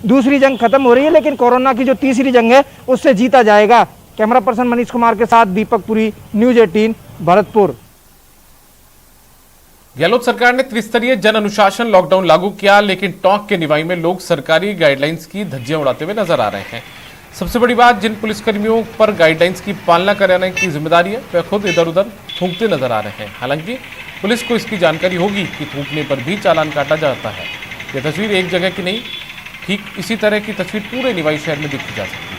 दूसरी जंग खत्म हो रही है, लेकिन कोरोना की जो तीसरी जंग है उससे जीता जाएगा। कैमरा पर्सन मनीष कुमार के साथ दीपक पुरी, न्यूज 18 भरतपुर। गहलोत सरकार ने त्रिस्तरीय जन अनुशासन लॉकडाउन लागू किया, लेकिन टोंक के निवाई में लोग सरकारी गाइडलाइंस की धज्जियां उड़ाते हुए नजर आ रहे हैं। सबसे बड़ी बात, जिन पुलिसकर्मियों पर गाइडलाइंस की पालना कराने की जिम्मेदारी है वे खुद इधर उधर थूकते नजर आ रहे हैं। हालांकि पुलिस को इसकी जानकारी होगी कि थूकने पर भी चालान काटा जाता है। यह तस्वीर एक जगह की नहीं, ठीक इसी तरह की तस्वीर पूरे निवाई शहर में देखी जा सकती है।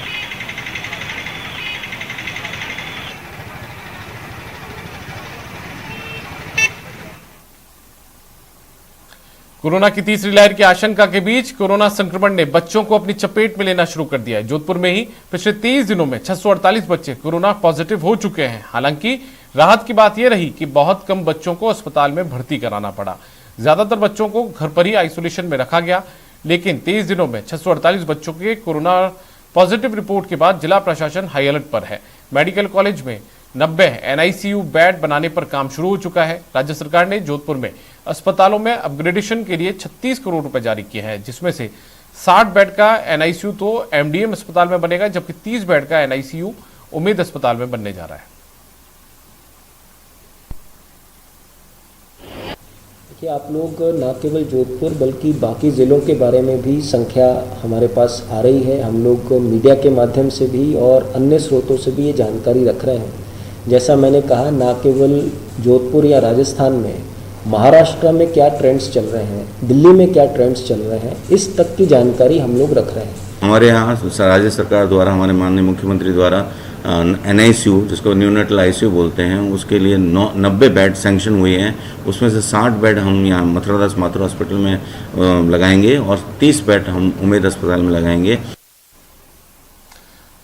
कोरोना की तीसरी लहर की आशंका के बीच कोरोना संक्रमण ने बच्चों को अपनी चपेट में लेना शुरू कर दिया है। जोधपुर में ही पिछले 30 दिनों में 648 बच्चे कोरोना पॉजिटिव हो चुके हैं। हालांकि राहत की बात यह रही कि बहुत कम बच्चों को अस्पताल में भर्ती कराना पड़ा। ज्यादातर बच्चों को घर पर ही आइसोलेशन में रखा गया, लेकिन 23 दिनों में 648 बच्चों के कोरोना पॉजिटिव रिपोर्ट के बाद जिला प्रशासन हाई अलर्ट पर है। मेडिकल कॉलेज में 90 NICU बेड बनाने पर काम शुरू हो चुका है। राज्य सरकार ने जोधपुर में अस्पतालों में अपग्रेडेशन के लिए 36 करोड़ रुपए जारी किए हैं, जिसमें से 60 बेड का NICU तो MDM अस्पताल में बनेगा, जबकि 30 बेड का NICU उम्मीद अस्पताल में बनने जा रहा है। देखिए, आप लोग न केवल जोधपुर बल्कि बाकी ज़िलों के बारे में भी संख्या हमारे पास आ रही है। हम लोग मीडिया के माध्यम से भी और अन्य स्रोतों से भी ये जानकारी रख रहे हैं। जैसा मैंने कहा, न केवल जोधपुर या राजस्थान में, महाराष्ट्र में क्या ट्रेंड्स चल रहे हैं, दिल्ली में क्या ट्रेंड्स चल रहे हैं, इस तक की जानकारी हम लोग रख रहे हैं। हमारे यहाँ राज्य सरकार द्वारा, हमारे माननीय मुख्यमंत्री द्वारा NICU, जिसको न्यूनेटल ICU बोलते हैं, उसके लिए 90 बेड सैंक्शन हुए हैं। उसमें से 60 बेड हम यहाँ मथुरादास माथुर हॉस्पिटल में लगाएंगे और 30 बेड हम उम्मीद अस्पताल में लगाएंगे।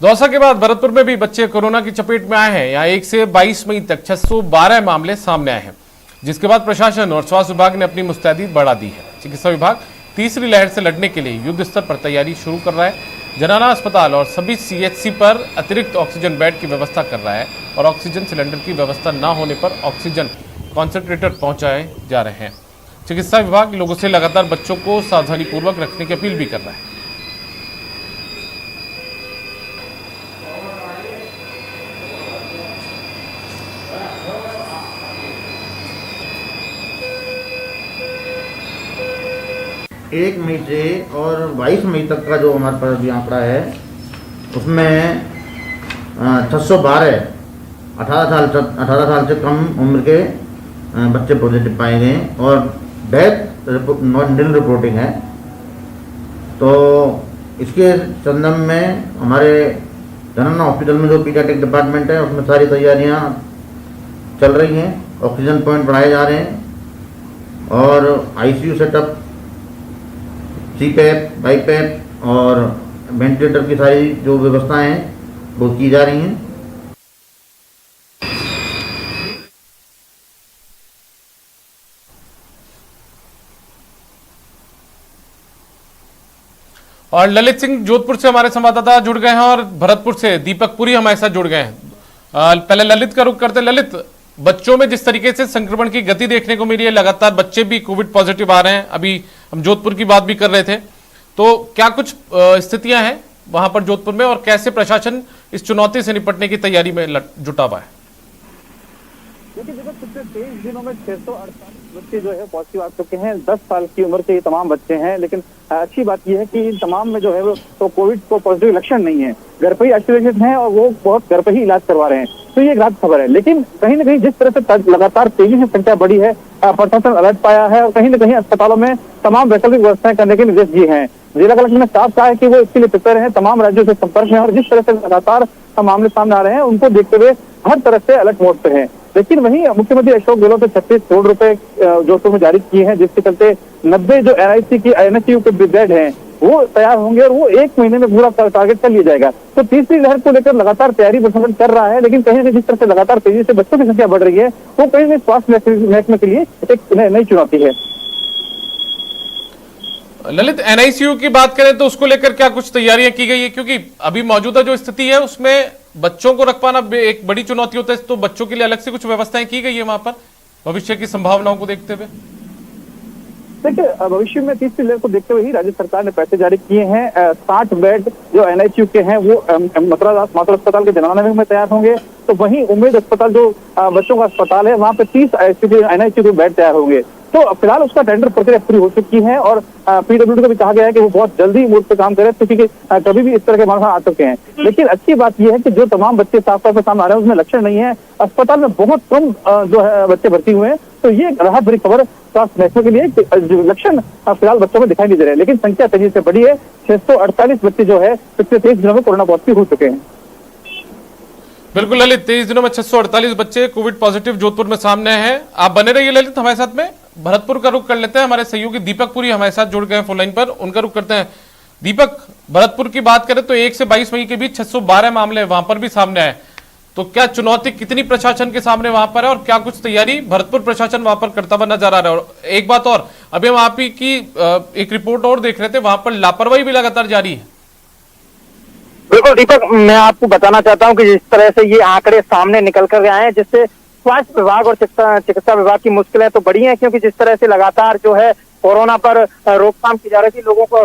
दौसा के बाद भरतपुर में भी बच्चे कोरोना की चपेट में आए हैं। यहाँ 1 से 22 मई तक 612 मामले सामने आए हैं, जिसके बाद प्रशासन और स्वास्थ्य विभाग ने अपनी मुस्तैदी बढ़ा दी है। चिकित्सा विभाग तीसरी लहर से लड़ने के लिए युद्ध स्तर पर तैयारी शुरू कर रहा है। जनाना अस्पताल और सभी CHC पर अतिरिक्त ऑक्सीजन बेड की व्यवस्था कर रहा है और ऑक्सीजन सिलेंडर की व्यवस्था न होने पर ऑक्सीजन कॉन्सेंट्रेटर पहुंचाए जा रहे हैं। चिकित्सा विभाग लोगों से लगातार बच्चों को सावधानीपूर्वक रखने की अपील भी कर रहा है। एक मई से और 22 मई तक का जो हमारे पास अभी आंकड़ा है, उसमें 612 18 साल से कम उम्र के बच्चे पॉजिटिव पाए गए और डेथ निल रिपोर्टिंग है। तो इसके संदर्भ में हमारे जनना हॉस्पिटल में जो पीडियाट्रिक डिपार्टमेंट है, उसमें सारी तैयारियां चल रही हैं। ऑक्सीजन पॉइंट बढ़ाए जा रहे हैं और ICU सेटअप, CPAP, BiPAP और वेंटिलेटर की सारी जो व्यवस्थाएं हैं वो की जा रही हैं। और ललित सिंह जोधपुर से हमारे संवाददाता जुड़ गए हैं और भरतपुर से दीपक पुरी हमारे साथ जुड़ गए हैं। पहले ललित का रुख करते हैं। ललित, बच्चों में जिस तरीके से संक्रमण की गति देखने को मिली है, लगातार बच्चे भी कोविड पॉजिटिव आ रहे हैं। अभी हम जोधपुर की बात भी कर रहे थे, तो क्या कुछ स्थितियां हैं वहां पर जोधपुर में और कैसे प्रशासन इस चुनौती से निपटने की तैयारी में जुटा हुआ है? देखिए, पिछले 23 दिनों में 648 बच्चे जो है पॉजिटिव आ चुके हैं। 10 साल की उम्र के ये तमाम बच्चे हैं, लेकिन अच्छी बात यह है कि इन तमाम में जो है वो तो कोविड को पॉजिटिव लक्षण नहीं है, घर पर ही आइसोलेटेड हैं और वो बहुत घर पर ही इलाज करवा रहे हैं। तो ये एक राहत खबर है। लेकिन कहीं ना कहीं जिस तरह से लगातार तेजी से संख्या बढ़ी है, प्रशासन अलर्ट पाया है और कहीं ना कहीं अस्पतालों में तमाम वैकल्पिक व्यवस्थाएं करने के निर्देश दिए हैं। जिला कलेक्टर ने साफ कहा है कि वो इसके लिए प्रिपेयर है, तमाम राज्यों से संपर्क में और जिस तरह से लगातार मामले सामने आ रहे हैं उनको देखते हुए हर तरह से अलर्ट मोड पे है। लेकिन वहीं मुख्यमंत्री अशोक गहलोत ने 36 करोड़ रुपए जोधपुर में जारी किए हैं, जिसके चलते 90 जो NICU के बेड हैं वो तैयार होंगे और वो 1 महीने में पूरा टारगेट कर लिया जाएगा। तो तीसरी लहर को लेकर लगातार तैयारी प्रशासन कर रहा है, लेकिन कहीं ना जिस तरह से लगातार तेजी से बच्चों की संख्या बढ़ रही है वो कहीं ना स्वास्थ्य महकमे के लिए एक नई चुनौती है। ललित, NICU की बात करें तो उसको लेकर क्या कुछ तैयारियां की गई है? क्योंकि अभी मौजूदा जो स्थिति है उसमें बच्चों को रख पाना एक बड़ी चुनौती होता है, तो बच्चों के लिए अलग से कुछ व्यवस्थाएं की गई है वहां पर भविष्य की संभावनाओं को देखते हुए? देखिए, भविष्य में तीसरी लहर को देखते हुए ही राज्य सरकार ने पैसे जारी किए हैं। 60 बेड जो एनआईसीयू के हैं वो मथुरा दास मातृ अस्पताल के जननानगर में तैयार होंगे, तो वहीं उम्मीद अस्पताल जो बच्चों का अस्पताल है वहाँ पे 30 एनआईसीयू के बेड तैयार होंगे। तो फिलहाल उसका टेंडर प्रक्रिया पूरी हो चुकी है और पीडब्ल्यूडी को भी कहा गया है कि वो बहुत जल्दी मूड पे काम करे, क्योंकि कभी भी इस तरह के मामले आ चुके हैं। लेकिन अच्छी बात यह है कि जो तमाम बच्चे साफ तौर पर सामने आ रहे हैं उसमें लक्षण नहीं है, अस्पताल में बहुत कम जो है बच्चे भर्ती हुए हैं, तो ये राहत भरी खबर स्वास्थ्य महकमे के लिए। जो लक्षण फिलहाल बच्चों में दिखाई नहीं दे रहे, लेकिन संख्या तेजी से बढ़ी है। 648 बच्चे जो है पिछले 23 दिनों में कोरोना पॉजिटिव हो चुके हैं। बिल्कुल ललित, 23 दिनों में 648 बच्चे कोविड पॉजिटिव जोधपुर में सामने हैं। आप बने रहिए ललित हमारे साथ में। भरतपुर का रुख कर लेते हैं, हमारे सहयोगी दीपक पुरी हमारे साथ जुड़ गए हैं फोन लाइन पर, उनका रुख करते हैं। दीपक, भरतपुर की बात करें तो 1 से 22 मई के बीच 612 मामले वहां पर भी सामने आए, तो क्या चुनौती कितनी प्रशासन के सामने वहां पर है और क्या कुछ तैयारी भरतपुर प्रशासन वहां पर करता हुआ नजर आ रहा है? और एक बात और, अभी हम आप ही की एक रिपोर्ट और देख रहे थे, वहां पर लापरवाही भी लगातार जारी है। बिल्कुल दीपक, मैं आपको बताना चाहता हूं कि जिस तरह से ये आंकड़े सामने निकल कर आए हैं, जिससे स्वास्थ्य विभाग और चिकित्सा विभाग की मुश्किलें तो बढ़ी हैं, क्योंकि जिस तरह से लगातार जो है कोरोना पर रोकथाम की जा रही थी, लोगों को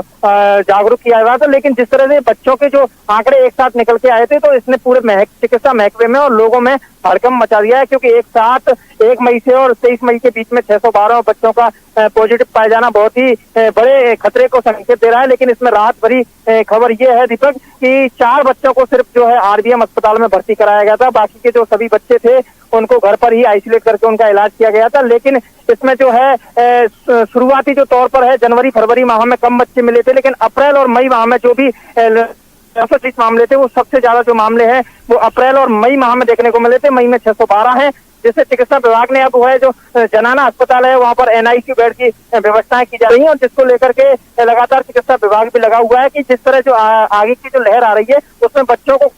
जागरूक किया जा रहा था, लेकिन जिस तरह से बच्चों के जो आंकड़े एक साथ निकल के आए थे, तो इसने पूरे चिकित्सा महकमे में और लोगों में हड़कंप मचा दिया है। क्योंकि एक साथ 1 मई से और 23 मई के बीच में 612 बच्चों का पॉजिटिव पाया जाना बहुत ही बड़े खतरे को संकेत दे रहा है। लेकिन इसमें राहत भरी खबर ये है दीपक कि 4 बच्चों को सिर्फ जो है आरबीएम अस्पताल में भर्ती कराया गया था, बाकी के जो सभी बच्चे थे उनको घर पर ही आइसोलेट करके उनका इलाज किया गया था। लेकिन इसमें जो है शुरुआती जो तौर पर है जनवरी फरवरी माह में कम बच्चे मिले थे, लेकिन अप्रैल और मई माह में जो भी 630 मामले थे, वो सबसे ज्यादा जो मामले हैं वो अप्रैल और मई माह में देखने को मिले थे। मई में 612 हैं, जिससे चिकित्सा विभाग ने अब है जो जनाना अस्पताल है वहां पर एनआईसीयू बेड की व्यवस्थाएं की जा रही हैं, और जिसको लेकर के लगातार चिकित्सा विभाग भी लगा हुआ है कि जिस तरह जो आगे की जो लहर आ रही है उसमें बच्चों को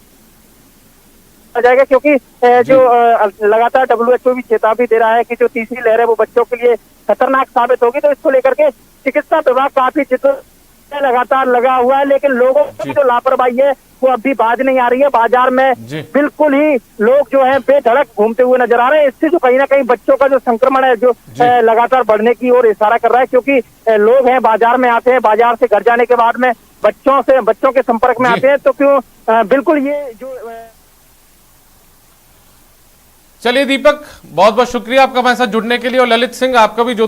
आ जाएगा, क्योंकि जो लगातार WHO भी चेतावनी दे रहा है कि जो तीसरी लहर है वो बच्चों के लिए खतरनाक साबित होगी। तो इसको लेकर के चिकित्सा विभाग काफी लगातार लगा हुआ है, लेकिन लोगों की जो लापरवाही है वो अभी बाज नहीं आ रही है। बाजार में बिल्कुल ही लोग जो है बेधड़क घूमते हुए नजर आ रहे हैं। इससे जो कहीं ना कहीं बच्चों का जो संक्रमण है जो लगातार बढ़ने की ओर इशारा कर रहा है, क्योंकि लोग हैं बाजार में आते हैं, बाजार से घर जाने के बाद में बच्चों के संपर्क में आते हैं, तो क्यों बिल्कुल ये जो चलिए दीपक, बहुत बहुत शुक्रिया आपका हमारे साथ जुड़ने के लिए। और ललित सिंह, आपका भी जो